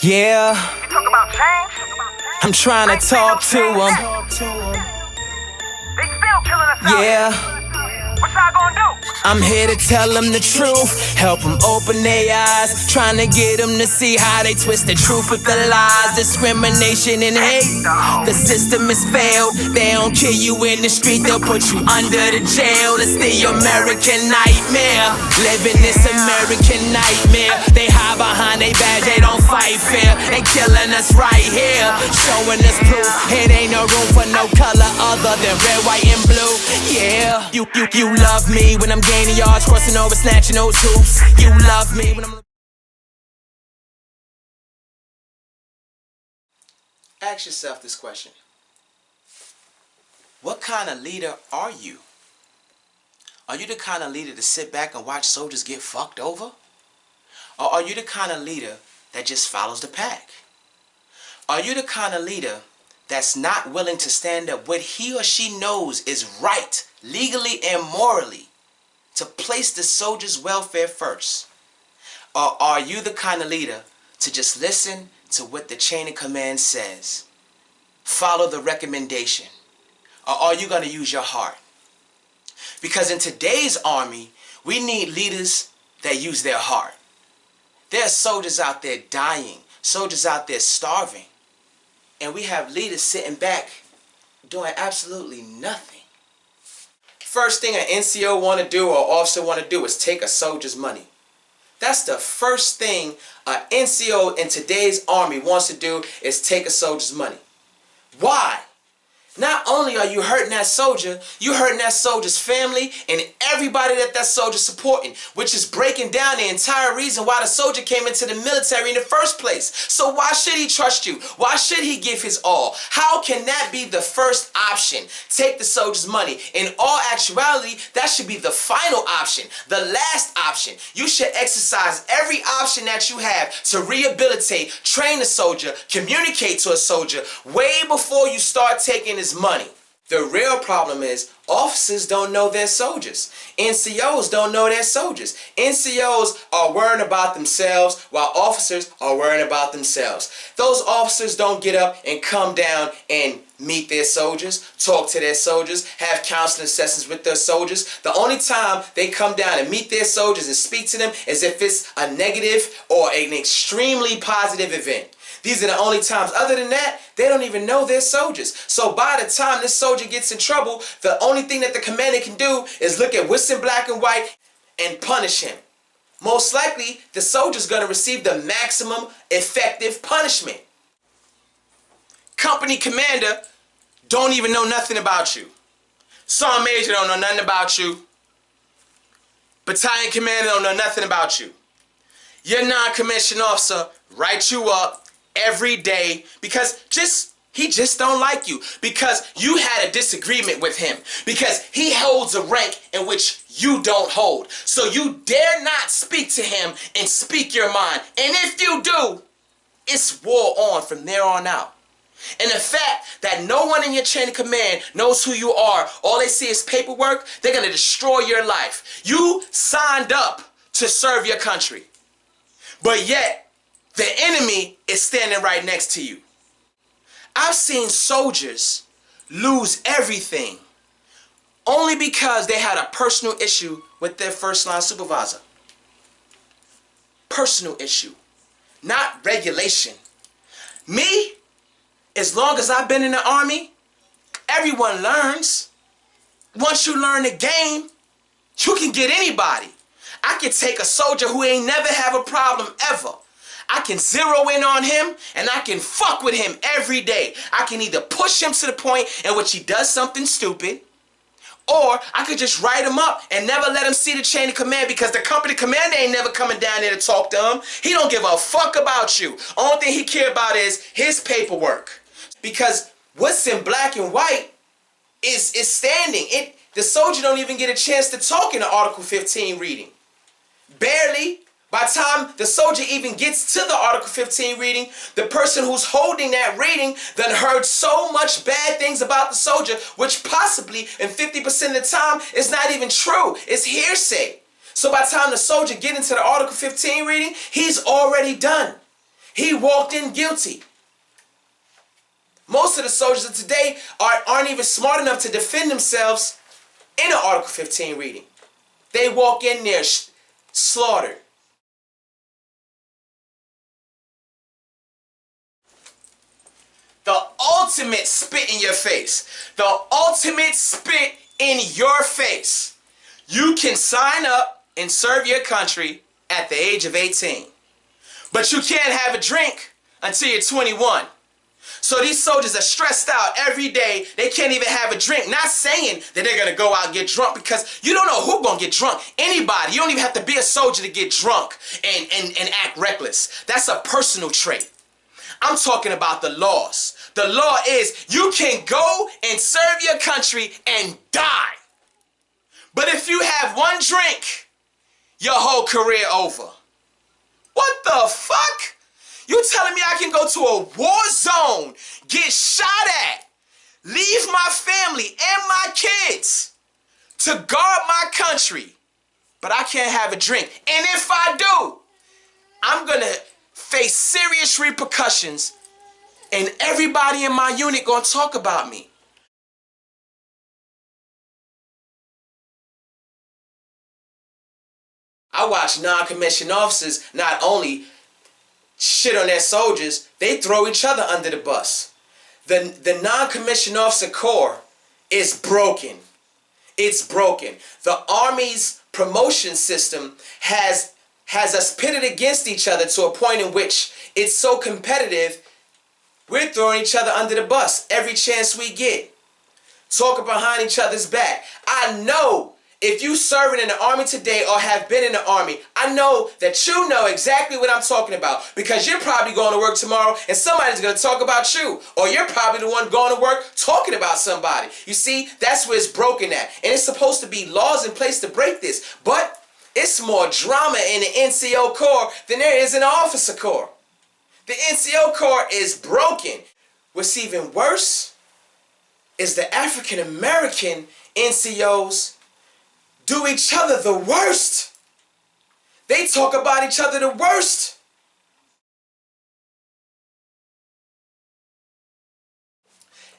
Yeah, You talk about change? I'm trying to talk to him. They still killing us out Yeah, here. What y'all gonna do? I'm here to tell them the truth, help them open their eyes, trying to get them to see how they twist the truth with the lies, discrimination and hate. The system has failed. They don't kill you in the street, they'll put you under the jail. It's the American nightmare, living this American nightmare. They hide behind their badge, they don't fight fair. They killing us right here, showing us proof. It ain't no room for no color other than red, white, and blue. Yeah, you love me when I'm gaining yards, crossing over, snatching those hoops. You love me when I'm... Ask yourself this question. What kind of leader are you? Are you the kind of leader to sit back and watch soldiers get fucked over? Or are you the kind of leader that just follows the pack? Are you the kind of leader that's not willing to stand up what he or she knows is right, legally and morally, to place the soldiers' welfare first? Or are you the kind of leader to just listen to what the chain of command says? Follow the recommendation? Or are you going to use your heart? Because in today's army, we need leaders that use their heart. There are soldiers out there dying, soldiers out there starving, and we have leaders sitting back doing absolutely nothing. First thing an NCO want to do or officer want to do is take a soldier's money. That's the first thing an NCO in today's army wants to do, is take a soldier's money. Why? Not only are you hurting that soldier, you hurting that soldier's family and everybody that soldier's supporting, which is breaking down the entire reason why the soldier came into the military in the first place. So why should he trust you? Why should he give his all? How can that be the first option? Take the soldier's money. In all actuality, that should be the final option, the last option. You should exercise every option that you have to rehabilitate, train a soldier, communicate to a soldier way before you start taking his money. The real problem is officers don't know their soldiers. NCOs don't know their soldiers. NCOs are worrying about themselves while officers are worrying about themselves. Those officers don't get up and come down and meet their soldiers, talk to their soldiers, have counseling sessions with their soldiers. The only time they come down and meet their soldiers and speak to them is if it's a negative or an extremely positive event. These are the only times. Other than that, they don't even know their soldiers. So by the time this soldier gets in trouble, the only thing that the commander can do is look at what's in black and white and punish him. Most likely, the soldier's going to receive the maximum effective punishment. Company commander don't even know nothing about you. Sergeant major don't know nothing about you. Battalion commander don't know nothing about you. Your non-commissioned officer writes you up every day because he just don't like you, because you had a disagreement with him, because he holds a rank in which you don't hold. So you dare not speak to him and speak your mind. And if you do, it's war on from there on out. And the fact that no one in your chain of command knows who you are, all they see is paperwork, they're going to destroy your life. You signed up to serve your country, but yet the enemy is standing right next to you. I've seen soldiers lose everything only because they had a personal issue with their first line supervisor. Personal issue, not regulation. Me, as long as I've been in the army, everyone learns. Once you learn the game, you can get anybody. I can take a soldier who ain't never have a problem ever. I can zero in on him and I can fuck with him every day. I can either push him to the point in which he does something stupid, or I could just write him up and never let him see the chain of command, because the company commander ain't never coming down there to talk to him. He don't give a fuck about you. Only thing he care about is his paperwork. Because what's in black and white is standing. The soldier don't even get a chance to talk in the Article 15 reading. Barely. By the time the soldier even gets to the Article 15 reading, the person who's holding that reading then heard so much bad things about the soldier, which possibly, in 50% of the time, is not even true. It's hearsay. So by the time the soldier gets into the Article 15 reading, he's already done. He walked in guilty. Most of the soldiers of today aren't even smart enough to defend themselves in an Article 15 reading. They walk in there slaughtered. The ultimate spit in your face. The ultimate spit in your face. You can sign up and serve your country at the age of 18. But you can't have a drink until you're 21. So these soldiers are stressed out every day. They can't even have a drink. Not saying that they're going to go out and get drunk, because you don't know who's going to get drunk. Anybody. You don't even have to be a soldier to get drunk and act reckless. That's a personal trait. I'm talking about the laws. The law is you can go and serve your country and die. But if you have one drink, your whole career over. What the fuck? You telling me I can go to a war zone, get shot at, leave my family and my kids to guard my country, but I can't have a drink? And if I do, I'm gonna face serious repercussions, and everybody in my unit gonna talk about me. I watch non-commissioned officers not only shit on their soldiers, they throw each other under the bus. The non-commissioned officer corps is broken. It's broken. The Army's promotion system has us pitted against each other to a point in which it's so competitive, we're throwing each other under the bus every chance we get. Talking behind each other's back. I know if you serving in the Army today or have been in the Army, I know that you know exactly what I'm talking about, because you're probably going to work tomorrow and somebody's going to talk about you, or you're probably the one going to work talking about somebody. You see, that's where it's broken at, and it's supposed to be laws in place to break this, but it's more drama in the NCO Corps than there is in the Officer Corps. The NCO Corps is broken. What's even worse is the African American NCOs do each other the worst. They talk about each other the worst.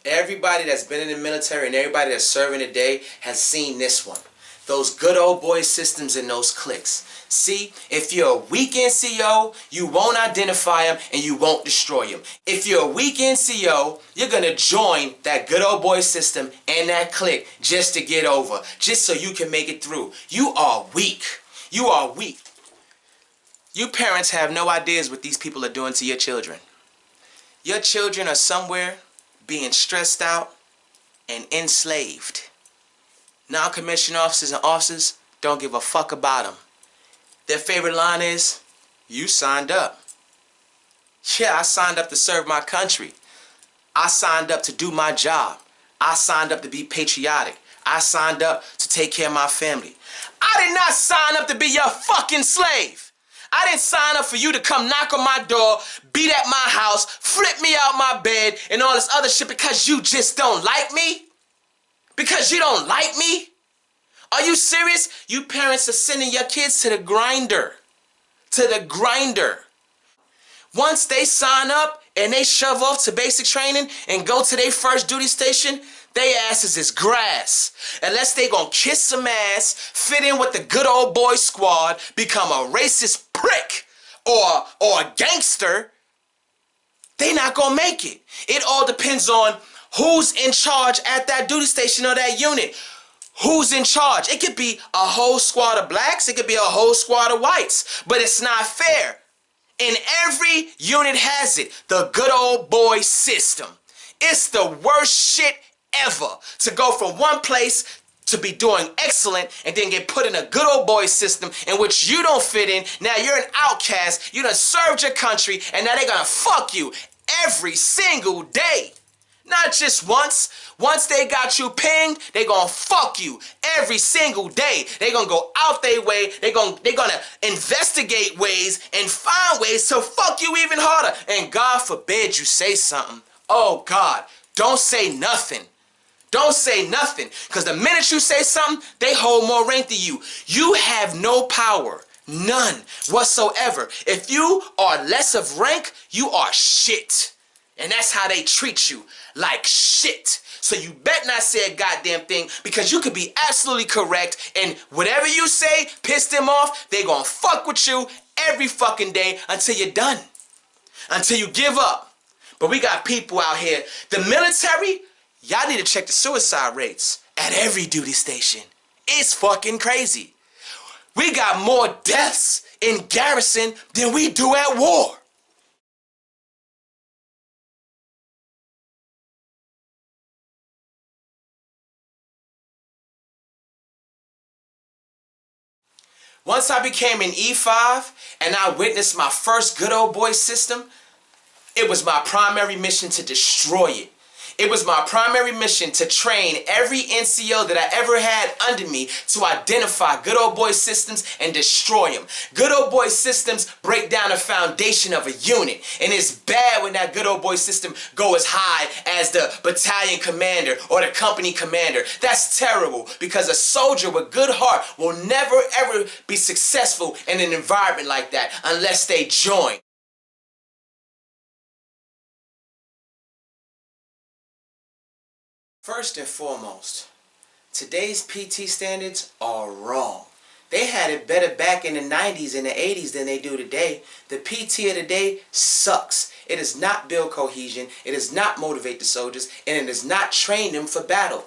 Everybody that's been in the military and everybody that's serving today has seen this one. Those good old boy systems and those cliques. See, if you're a weak NCO, you won't identify them and you won't destroy them. If you're a weak NCO, you're going to join that good old boy system and that clique just to get over, just so you can make it through. You are weak. You are weak. You parents have no ideas what these people are doing to your children. Your children are somewhere being stressed out and enslaved. Non-commissioned officers and officers don't give a fuck about them. Their favorite line is, you signed up. Yeah, I signed up to serve my country. I signed up to do my job. I signed up to be patriotic. I signed up to take care of my family. I did not sign up to be your fucking slave. I didn't sign up for you to come knock on my door, beat at my house, flip me out my bed, and all this other shit because you just don't like me? Because you don't like me? Are you serious? You parents are sending your kids to the grinder. To the grinder. Once they sign up and they shove off to basic training and go to their first duty station, they asses is grass. Unless they gonna kiss some ass, fit in with the good old boy squad, become a racist prick or a gangster, they not gonna make it. It all depends on who's in charge at that duty station or that unit. Who's in charge? It could be a whole squad of blacks. It could be a whole squad of whites. But it's not fair. And every unit has it. The good old boy system. It's the worst shit ever to go from one place to be doing excellent and then get put in a good old boy system in which you don't fit in. Now you're an outcast. You done served your country, and now they're gonna fuck you every single day. Not just once. Once they got you pinged, they gonna fuck you every single day. They gonna go out their way. They gonna investigate ways and find ways to fuck you even harder. And God forbid you say something. Oh God, don't say nothing. Don't say nothing. Because the minute you say something, they hold more rank than you. You have no power. None whatsoever. If you are less of rank, you are shit. And that's how they treat you, like shit. So you bet not say a goddamn thing, because you could be absolutely correct, and whatever you say piss them off, they gonna fuck with you every fucking day until you're done. Until you give up. But we got people out here, the military, y'all need to check the suicide rates at every duty station. It's fucking crazy. We got more deaths in garrison than we do at war. Once I became an E5 and I witnessed my first good old boy system, it was my primary mission to destroy it. It was my primary mission to train every NCO that I ever had under me to identify good old boy systems and destroy them. Good old boy systems break down the foundation of a unit. And it's bad when that good old boy system go as high as the battalion commander or the company commander. That's terrible, because a soldier with good heart will never ever be successful in an environment like that unless they join. First and foremost, today's PT standards are wrong. They had it better back in the 90s and the 80s than they do today. The PT of today sucks. It does not build cohesion, it does not motivate the soldiers, and it does not train them for battle.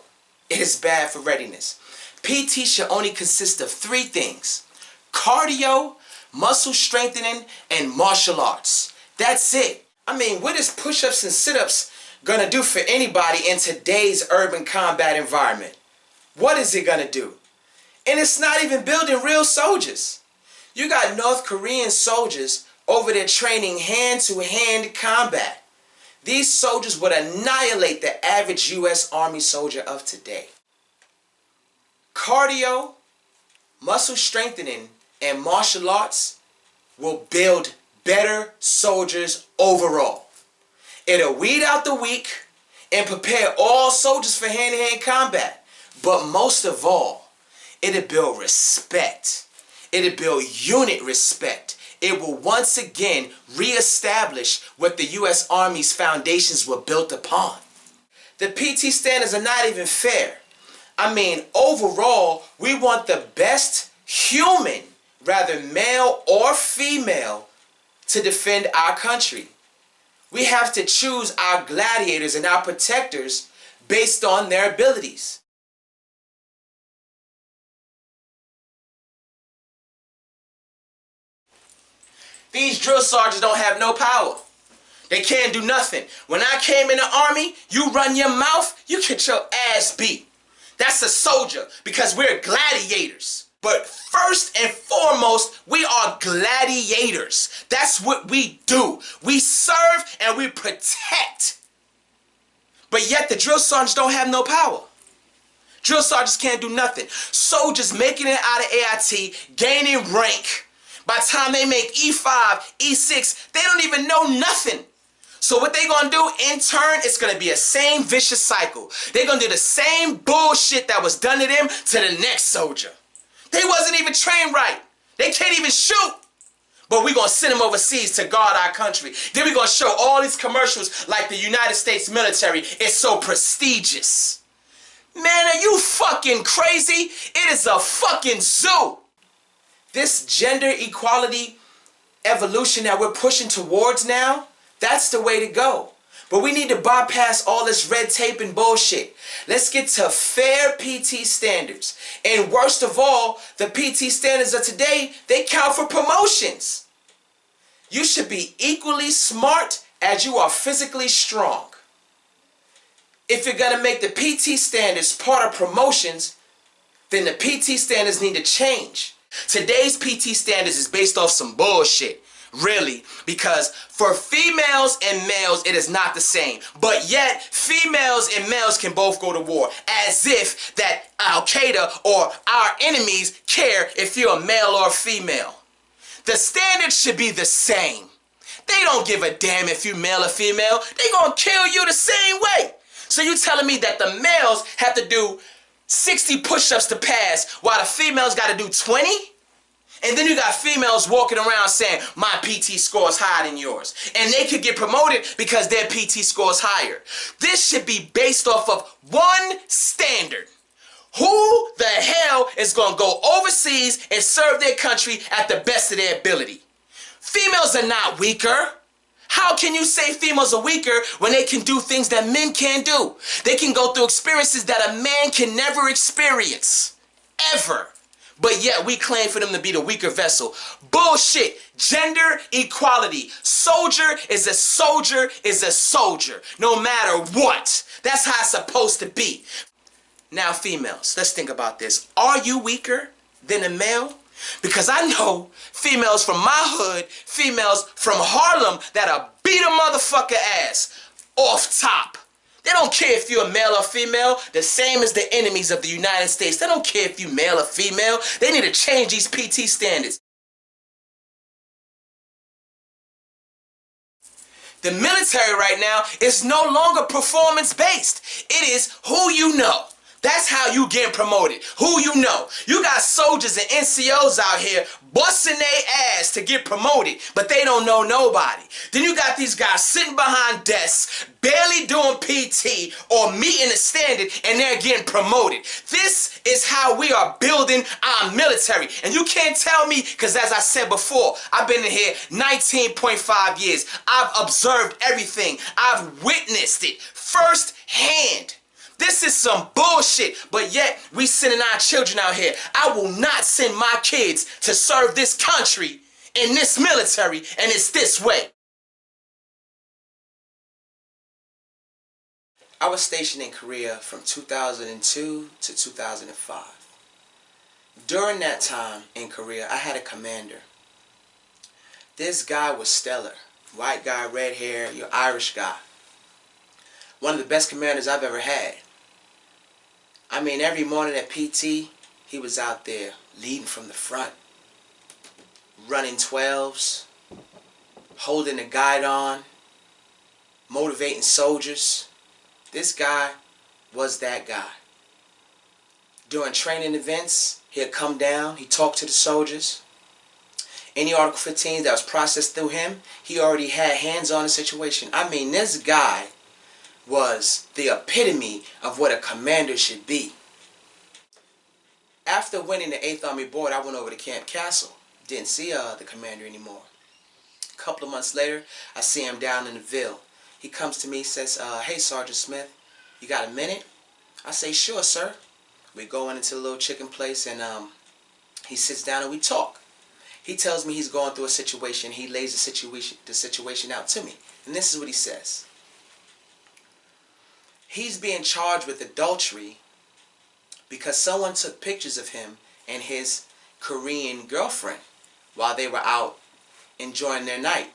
It is bad for readiness. PT should only consist of 3 things: cardio, muscle strengthening, and martial arts. That's it. I mean, what is push-ups and sit-ups gonna do for anybody in today's urban combat environment? What is it gonna do? And it's not even building real soldiers. You got North Korean soldiers over there training hand-to-hand combat. These soldiers would annihilate the average US Army soldier of today. Cardio, muscle strengthening, and martial arts will build better soldiers overall. It'll weed out the weak and prepare all soldiers for hand-to-hand combat. But most of all, it'll build respect. It'll build unit respect. It will once again reestablish what the U.S. Army's foundations were built upon. The PT standards are not even fair. I mean, overall, we want the best human, rather male or female, to defend our country. We have to choose our gladiators and our protectors based on their abilities. These drill sergeants don't have no power. They can't do nothing. When I came in the Army, you run your mouth, you get your ass beat. That's a soldier, because we're gladiators. But first and foremost, we are gladiators. That's what we do. We serve and we protect. But yet the drill sergeants don't have no power. Drill sergeants can't do nothing. Soldiers making it out of AIT, gaining rank. By the time they make E5, E6, they don't even know nothing. So what they gonna do in turn, it's gonna be a same vicious cycle. They're gonna do the same bullshit that was done to them to the next soldier. They wasn't even trained right. They can't even shoot. But we gonna send them overseas to guard our country. Then we gonna show all these commercials like the United States military is so prestigious. Man, are you fucking crazy? It is a fucking zoo. This gender equality evolution that we're pushing towards now, that's the way to go. But we need to bypass all this red tape and bullshit. Let's get to fair PT standards. And worst of all, the PT standards of today, they count for promotions. You should be equally smart as you are physically strong. If you're gonna make the PT standards part of promotions, then the PT standards need to change. Today's PT standards is based off some bullshit. Really, because for females and males it is not the same, but yet females and males can both go to war, as if that Al-Qaeda or our enemies care if you're a male or a female. The standards should be the same. They don't give a damn if you're male or female. They gonna kill you the same way. So you telling me that the males have to do 60 push-ups to pass while the females gotta do 20? And then you got females walking around saying, my PT score is higher than yours. And they could get promoted because their PT score is higher. This should be based off of one standard. Who the hell is going to go overseas and serve their country at the best of their ability? Females are not weaker. How can you say females are weaker when they can do things that men can't do? They can go through experiences that a man can never experience. Ever. But yet we claim for them to be the weaker vessel. Bullshit. Gender equality. Soldier is a soldier is a soldier. No matter what. That's how it's supposed to be. Now females, let's think about this. Are you weaker than a male? Because I know females from my hood, females from Harlem that'll beat a motherfucker ass off top. They don't care if you're a male or female, the same as the enemies of the United States. They don't care if you're male or female. They need to change these PT standards. The military right now is no longer performance-based. It is who you know. That's how you get promoted. Who you know. You got soldiers and NCOs out here busting their ass to get promoted, but they don't know nobody. Then you got these guys sitting behind desks, barely doing PT or meeting the standard, and they're getting promoted. This is how we are building our military. And you can't tell me, because as I said before, I've been in here 19.5 years. I've observed everything. I've witnessed it firsthand. This is some bullshit, but yet we sending our children out here. I will not send my kids to serve this country in this military, and it's this way. I was stationed in Korea from 2002 to 2005. During that time in Korea, I had a commander. This guy was stellar. White guy, red hair, your Irish guy. One of the best commanders I've ever had. I mean, every morning at PT, he was out there leading from the front, running 12s, holding the guide on, motivating soldiers. This guy was that guy. During training events, he'd come down, he'd talk to the soldiers. Any Article 15 that was processed through him, he already had hands on the situation. I mean, this guy was the epitome of what a commander should be. After winning the 8th Army Board, I went over to Camp Castle. Didn't see the commander anymore. A couple of months later, I see him down in the Ville. He comes to me, says, hey, Sergeant Smith, you got a minute? I say, sure, sir. We go into the little chicken place, and he sits down and we talk. He tells me he's going through a situation. He lays the situation out to me. And this is what he says. He's being charged with adultery because someone took pictures of him and his Korean girlfriend while they were out enjoying their night.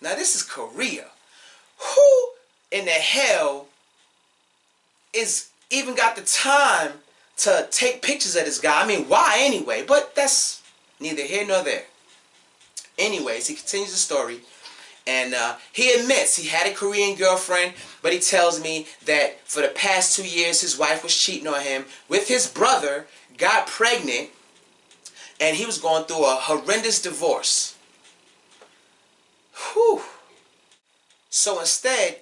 Now this is Korea. Who in the hell is even got the time to take pictures of this guy? I mean, why anyway? But that's neither here nor there. Anyways, he continues the story. And he admits he had a Korean girlfriend, but he tells me that for the past 2 years his wife was cheating on him with his brother, got pregnant, and he was going through a horrendous divorce. Whew. So instead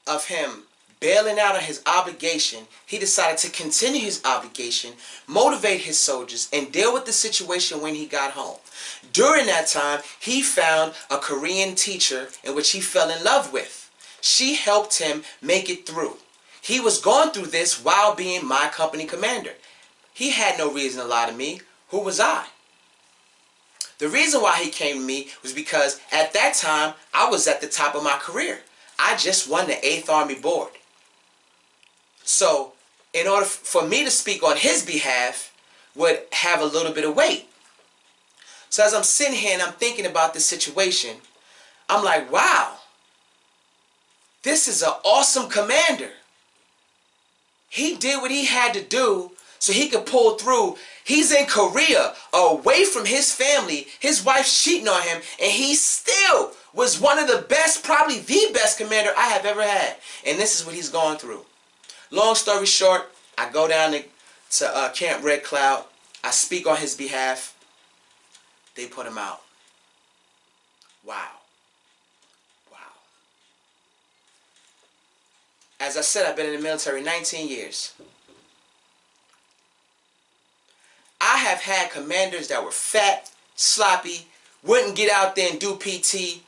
of him bailing out on his obligation, he decided to continue his obligation, motivate his soldiers, and deal with the situation when he got home. During that time, he found a Korean teacher in which he fell in love with. She helped him make it through. He was going through this while being my company commander. He had no reason to lie to me. Who was I? The reason why he came to me was because at that time, I was at the top of my career. I just won the 8th Army Board. So, in order for me to speak on his behalf would have a little bit of weight. So as I'm sitting here and I'm thinking about this situation, I'm like, wow, this is an awesome commander. He did what he had to do so he could pull through. He's in Korea, away from his family. His wife's cheating on him, and he still was one of the best, probably the best commander I have ever had. And this is what he's going through. Long story short, I go down to Camp Red Cloud. I speak on his behalf. They put him out. Wow. Wow. As I said, I've been in the military 19 years. I have had commanders that were fat, sloppy, wouldn't get out there and do PT,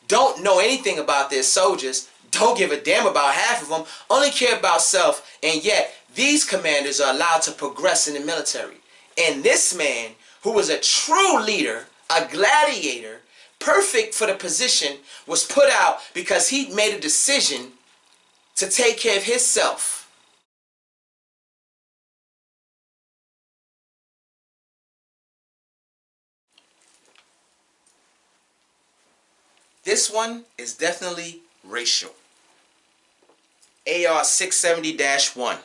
don't know anything about their soldiers, don't give a damn about half of them, only care about self, and yet these commanders are allowed to progress in the military. And this man, who was a true leader, a gladiator, perfect for the position, was put out because he made a decision to take care of himself. This one is definitely racial. AR 670-1.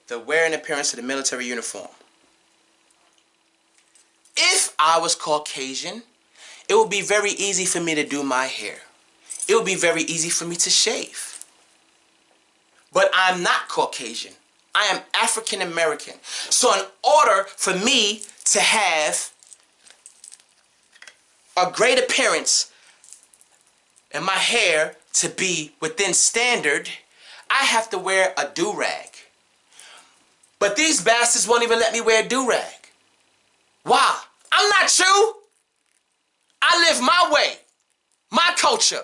The wear and appearance of the military uniform. If I was Caucasian, it would be very easy for me to do my hair. It would be very easy for me to shave. But I'm not Caucasian. I am African American. So in order for me to have a great appearance and my hair to be within standard, I have to wear a do-rag. But these bastards won't even let me wear a do-rag. Why? I'm not you. I live my way, my culture.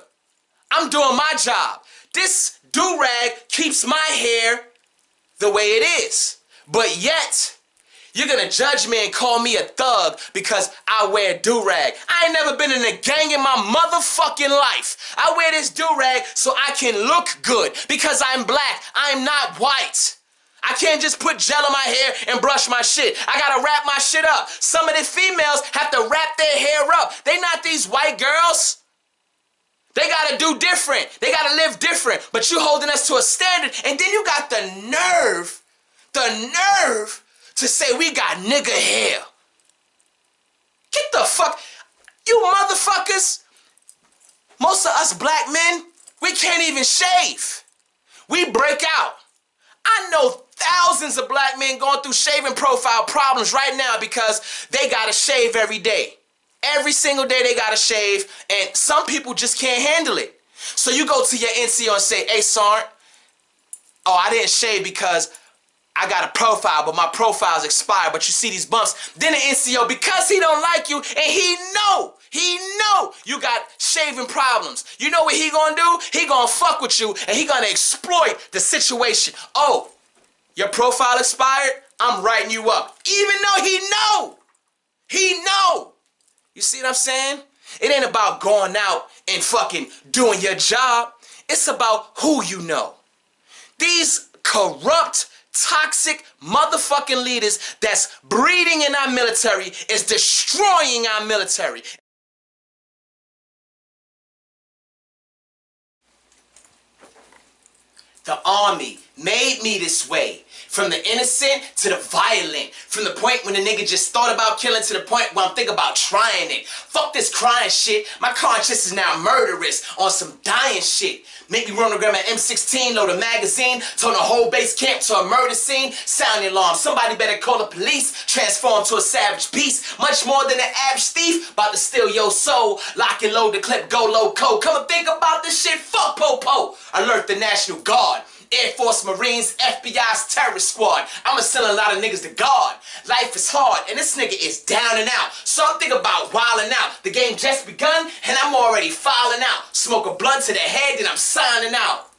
I'm doing my job. This do-rag keeps my hair the way it is. But yet, you're gonna judge me and call me a thug because I wear do-rag. I ain't never been in a gang in my motherfucking life. I wear this do-rag so I can look good because I'm black. I'm not white. I can't just put gel in my hair and brush my shit. I gotta wrap my shit up. Some of the females have to wrap their hair up. They not these white girls. They gotta do different. They gotta live different. But you holding us to a standard, and then you got the nerve to say we got nigga hair. Get the fuck, you motherfuckers. Most of us black men, we can't even shave. We break out. I know thousands of black men going through shaving profile problems right now because they gotta shave every day. Every single day they gotta shave, and some people just can't handle it. So you go to your NCO and say, hey, Sarge, oh, I didn't shave because I got a profile, but my profile's expired, but you see these bumps. Then the NCO, because he don't like you, and he know you got shaving problems. You know what he gonna do? He gonna fuck with you, and he gonna exploit the situation. Oh, your profile expired? I'm writing you up. Even though he know. You see what I'm saying? It ain't about going out and fucking doing your job. It's about who you know. These corrupt, toxic motherfucking leaders that's breeding in our military is destroying our military. The army made me this way. From the innocent to the violent. From the point when the nigga just thought about killing to the point where I'm thinking about trying it. Fuck this crying shit. My conscience is now murderous on some dying shit. Make me run the gram at M16, load a magazine, turn the whole base camp to a murder scene, sound the alarm. Somebody better call the police, transform to a savage beast, much more than an average thief, about to steal your soul. Lock and load the clip, go loco. Come and think about this shit, fuck Popo. Alert the National Guard. Air Force, Marines, FBI's terrorist squad. I'ma send a lot of niggas to God. Life is hard, and this nigga is down and out. So I'm thinking about wilding out. The game just begun, and I'm already filing out. Smoke a blunt to the head, and I'm signing out.